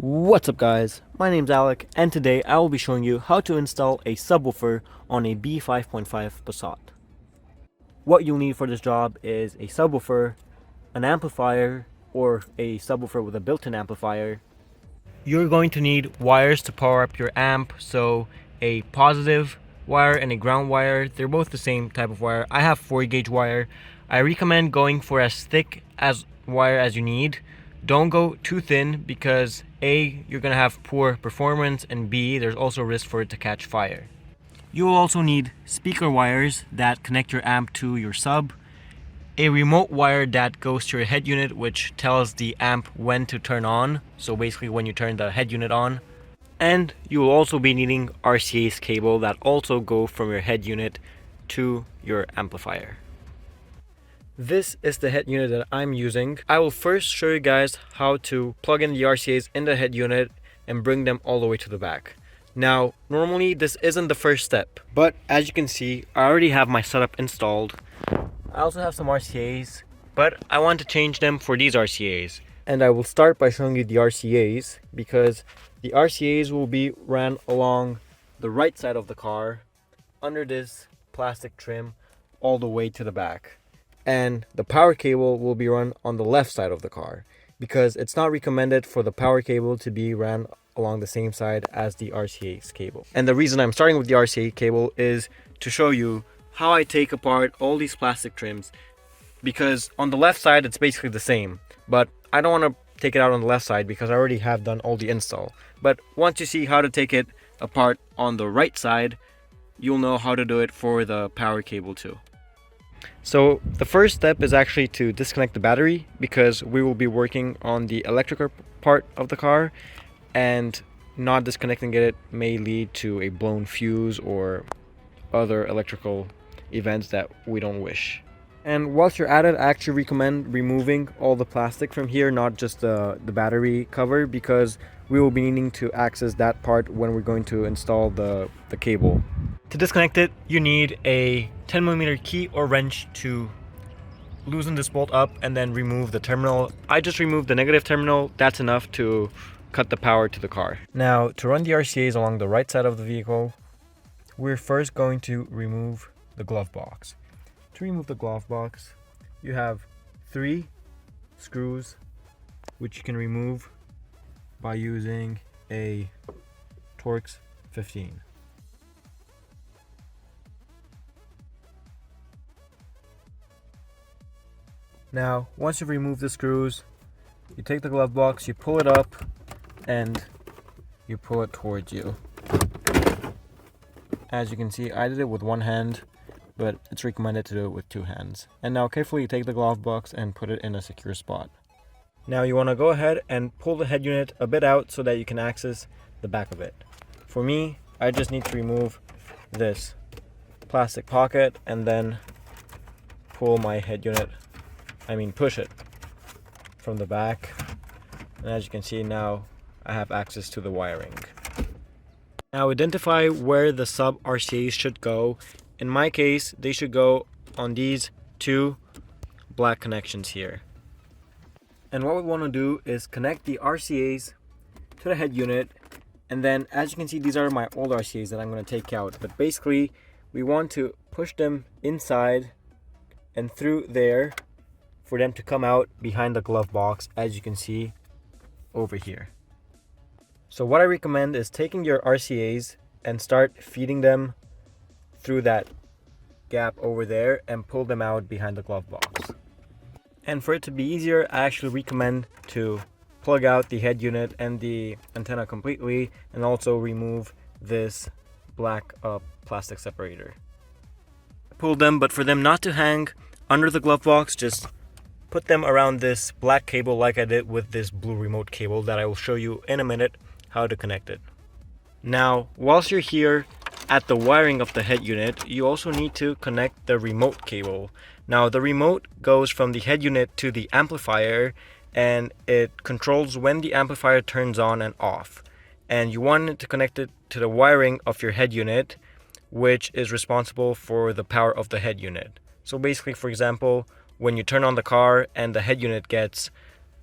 What's up guys, my name's Alec and today I will be showing you how to install a subwoofer on a B5.5 Passat. What you'll need for this job is a subwoofer, an amplifier or a subwoofer with a built-in amplifier. You're going to need wires to power up your amp, so a positive wire and a ground wire. They're both the same type of wire. I have 40 gauge wire. I recommend going for as thick as wire as you need. Don't go too thin because A, you're going to have poor performance, and B, there's also risk for it to catch fire. You will also need speaker wires that connect your amp to your sub, a remote wire that goes to your head unit which tells the amp when to turn on, so basically when you turn the head unit on, and you will also be needing RCA's cable that also go from your head unit to your amplifier. This is the head unit that I'm using. I will first show you guys how to plug in the RCA's in the head unit and bring them all the way to the back. Now, normally this isn't the first step, but as you can see, I already have my setup installed. I also have some RCA's, but I want to change them for these RCA's. And I will start by showing you the RCA's because the RCA's will be ran along the right side of the car under this plastic trim all the way to the back. And the power cable will be run on the left side of the car because it's not recommended for the power cable to be ran along the same side as the RCA's cable. And the reason I'm starting with the RCA cable is to show you how I take apart all these plastic trims, because on the left side it's basically the same, but I don't want to take it out on the left side because I already have done all the install. But once you see how to take it apart on the right side, you'll know how to do it for the power cable too. So the first step is actually to disconnect the battery because we will be working on the electrical part of the car, and not disconnecting it may lead to a blown fuse or other electrical events that we don't wish. And whilst you're at it, I actually recommend removing all the plastic from here, not just the battery cover, because we will be needing to access that part when we're going to install the cable. To disconnect it, you need a 10mm key or wrench to loosen this bolt up and then remove the terminal. I just removed the negative terminal. That's enough to cut the power to the car. Now, to run the RCA's along the right side of the vehicle, we're first going to remove the glove box. To remove the glove box, you have 3 screws which you can remove by using a Torx 15. Now, once you've removed the screws, you take the glove box, you pull it up, and you pull it towards you. As you can see, I did it with one hand, but it's recommended to do it with 2 hands. And now carefully take the glove box and put it in a secure spot. Now you want to go ahead and pull the head unit a bit out so that you can access the back of it. For me, I just need to remove this plastic pocket and then pull my head unit, push it from the back. And as you can see now, I have access to the wiring. Now identify where the sub RCA's should go. In my case, they should go on these 2 black connections here. And what we want to do is connect the RCA's to the head unit. And then as you can see, these are my old RCA's that I'm going to take out. But basically, we want to push them inside and through there for them to come out behind the glove box, as you can see over here. So what I recommend is taking your RCA's and start feeding them through that gap over there and pull them out behind the glove box. And for it to be easier, I actually recommend to plug out the head unit and the antenna completely and also remove this black plastic separator. Pull them, but for them not to hang under the glove box, just put them around this black cable like I did with this blue remote cable that I will show you in a minute how to connect it. Now, whilst you're here at the wiring of the head unit, you also need to connect the remote cable. Now, the remote goes from the head unit to the amplifier and it controls when the amplifier turns on and off. And you want it to connect it to the wiring of your head unit, which is responsible for the power of the head unit. So basically, for example, when you turn on the car and the head unit gets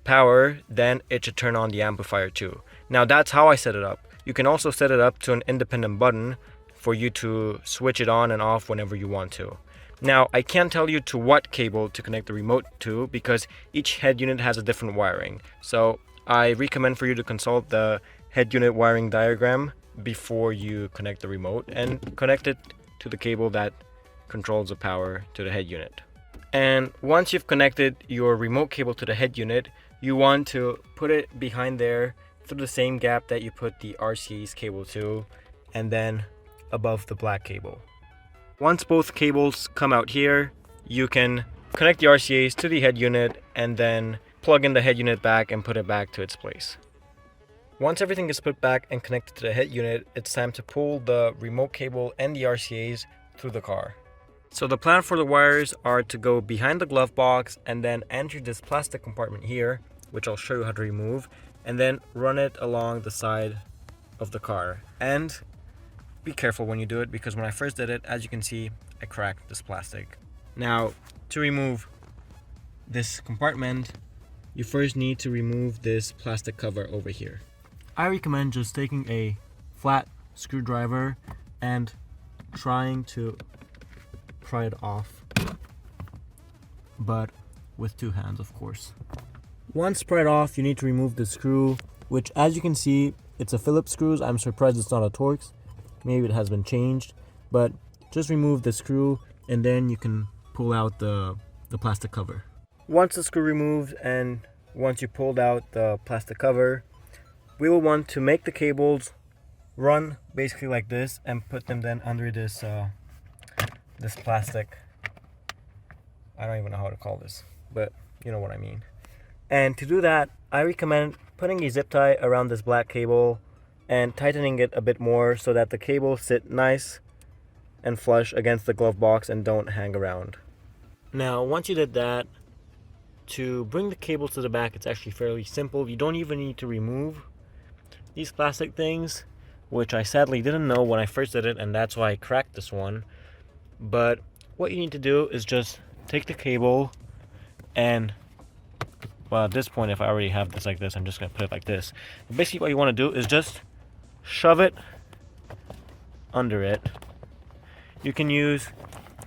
power, then it should turn on the amplifier too. Now that's how I set it up. You can also set it up to an independent button for you to switch it on and off whenever you want to. Now I can't tell you to what cable to connect the remote to because each head unit has a different wiring. So I recommend for you to consult the head unit wiring diagram before you connect the remote and connect it to the cable that controls the power to the head unit. And once you've connected your remote cable to the head unit, you want to put it behind there through the same gap that you put the RCA's cable to, and then above the black cable. Once both cables come out here, you can connect the RCA's to the head unit and then plug in the head unit back and put it back to its place. Once everything is put back and connected to the head unit, it's time to pull the remote cable and the RCA's through the car. So the plan for the wires are to go behind the glove box and then enter this plastic compartment here, which I'll show you how to remove, and then run it along the side of the car. And be careful when you do it, because when I first did it, as you can see, I cracked this plastic. Now, to remove this compartment, you first need to remove this plastic cover over here. I recommend just taking a flat screwdriver and trying to pry it off, but with two hands, of course. Once pried off, you need to remove the screw, which, as you can see, it's a Phillips screws. I'm surprised it's not a Torx. Maybe it has been changed, but just remove the screw and then you can pull out the plastic cover. Once the screw removed and once you pulled out the plastic cover, we will want to make the cables run basically like this and put them then under this this plastic. I don't even know how to call this, but you know what I mean. And to do that, I recommend putting a zip tie around this black cable and tightening it a bit more so that the cables sit nice and flush against the glove box and don't hang around. Now, once you did that, to bring the cables to the back, it's actually fairly simple. You don't even need to remove these plastic things, which I sadly didn't know when I first did it, and that's why I cracked this one. But what you need to do is just take the cable and, well, at this point, if I already have this like this, I'm just going to put it like this. But basically what you want to do is just shove it under it. You can use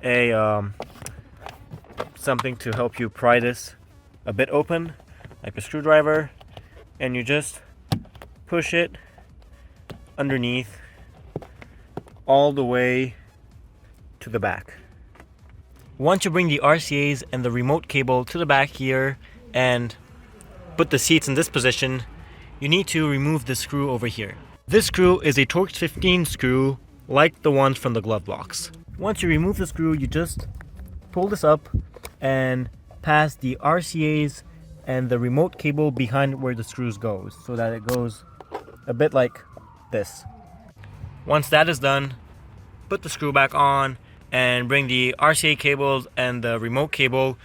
a something to help you pry this a bit open, like a screwdriver, and you just push it underneath all the way to the back. Once you bring the RCA's and the remote cable to the back here and put the seats in this position, you need to remove this screw over here. This screw is a Torx 15 screw, like the ones from the glove box. Once you remove the screw, you just pull this up and pass the RCA's and the remote cable behind where the screws goes, so that it goes a bit like this. Once that is done, put the screw back on and bring the RCA cables and the remote cable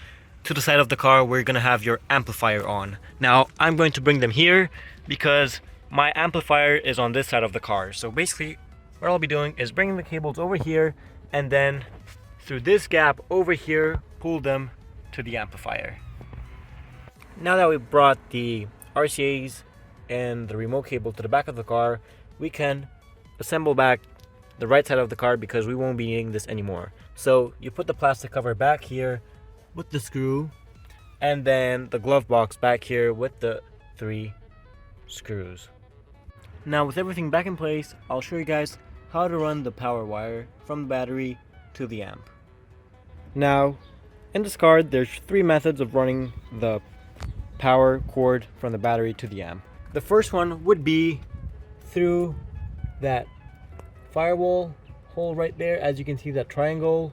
to the side of the car where you're going to have your amplifier on. Now, I'm going to bring them here because my amplifier is on this side of the car. So basically, what I'll be doing is bringing the cables over here and then through this gap over here, pull them to the amplifier. Now that we've brought the RCA's and the remote cable to the back of the car, we can assemble back the right side of the car because we won't be needing this anymore. So you put the plastic cover back here with the screw, and then the glove box back here with the 3 screws. Now with everything back in place, I'll show you guys how to run the power wire from the battery to the amp. Now, in this card, there's 3 methods of running the power cord from the battery to the amp. The first one would be through that firewall hole right there. As you can see, that triangle.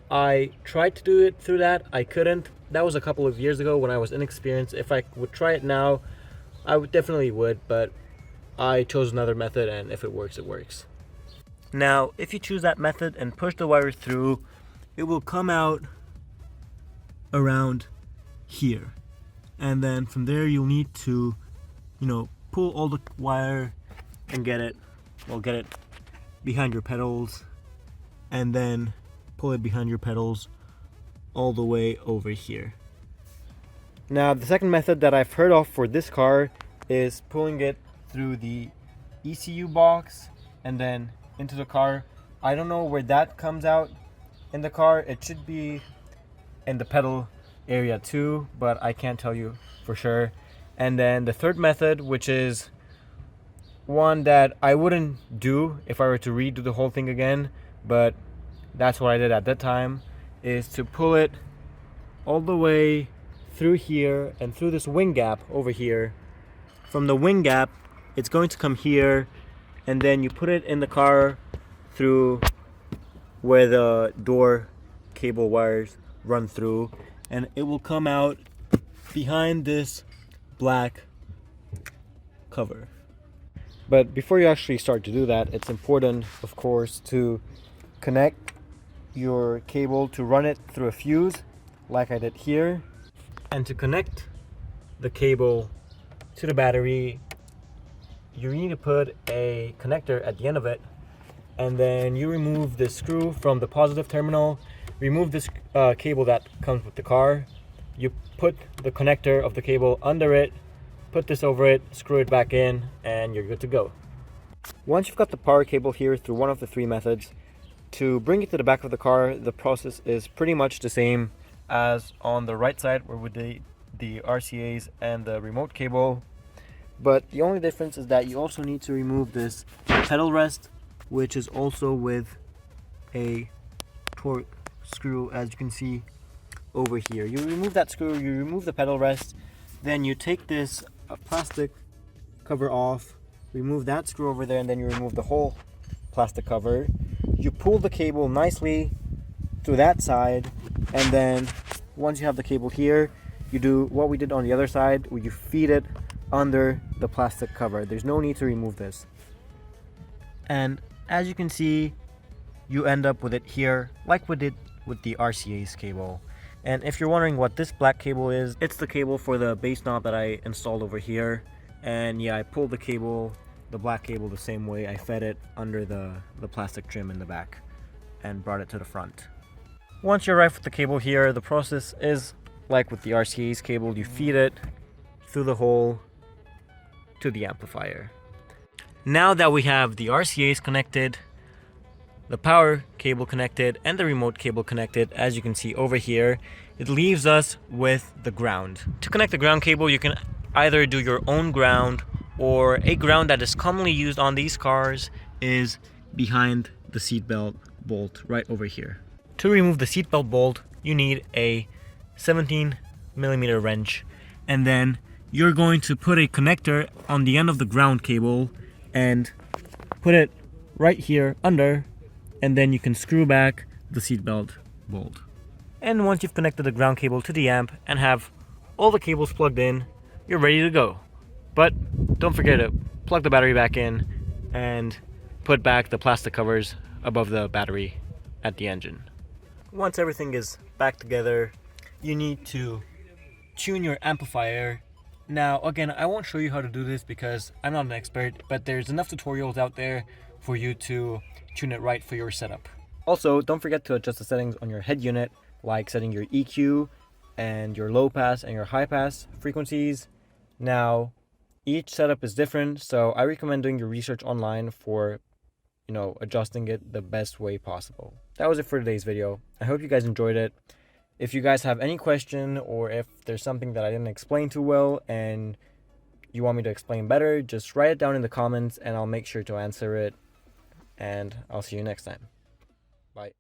I tried to do it through that. I couldn't. That was a couple of years ago when I was inexperienced. If I would try it now, I definitely would, but I chose another method, and if it works, it works. Now, if you choose that method and push the wire through, it will come out around here. And then from there, you'll need to, pull all the wire and get it behind your pedals, and then pull it behind your pedals all the way over here. Now, the second method that I've heard of for this car is pulling it through the ECU box and then into the car. I don't know where that comes out in the car. It should be in the pedal area too, but I can't tell you for sure. And then the third method, which is one that I wouldn't do if I were to redo the whole thing again, but that's what I did at that time, is to pull it all the way through here and through this wing gap over here. From the wing gap, it's going to come here, and then you put it in the car through where the door cable wires run through, and it will come out behind this black cover. But before you actually start to do that, it's important, of course, to connect your cable to run it through a fuse like I did here. And to connect the cable to the battery, you need to put a connector at the end of it, and then you remove this screw from the positive terminal, remove this cable that comes with the car, you put the connector of the cable under it, put this over it, screw it back in, and you're good to go. Once you've got the power cable here through one of the three methods, to bring it to the back of the car, the process is pretty much the same as on the right side where we did the RCAs and the remote cable, but the only difference is that you also need to remove this pedal rest, which is also with a torque screw, as you can see over here. You remove that screw, you remove the pedal rest, then you take this plastic cover off, remove that screw over there, and then you remove the whole plastic cover. You pull the cable nicely through that side, and then once you have the cable here, you do what we did on the other side, where you feed it under the plastic cover. There's no need to remove this. And as you can see, you end up with it here like we did with the RCA's cable. And if you're wondering what this black cable is, it's the cable for the base knob that I installed over here. And yeah, I pulled the cable, the black cable, the same way. I fed it under the plastic trim in the back and brought it to the front. Once you arrive with the cable here, the process is like with the RCA's cable. You feed it through the hole to the amplifier. Now that we have the RCA's connected, the power cable connected, and the remote cable connected, as you can see over here, it leaves us with the ground. To connect the ground cable, you can either do your own ground, or a ground that is commonly used on these cars is behind the seatbelt bolt right over here. To remove the seatbelt bolt, you need a 17mm wrench, and then you're going to put a connector on the end of the ground cable and put it right here under, and then you can screw back the seatbelt bolt. And once you've connected the ground cable to the amp and have all the cables plugged in, you're ready to go. But don't forget to plug the battery back in and put back the plastic covers above the battery at the engine. Once everything is back together, you need to tune your amplifier. Now again, I won't show you how to do this because I'm not an expert, but there's enough tutorials out there for you to tune it right for your setup. Also, don't forget to adjust the settings on your head unit, like setting your EQ and your low pass and your high pass frequencies. Now, each setup is different, so I recommend doing your research online for, adjusting it the best way possible. That was it for today's video. I hope you guys enjoyed it. If you guys have any question, or if there's something that I didn't explain too well and you want me to explain better, just write it down in the comments and I'll make sure to answer it. And I'll see you next time. Bye.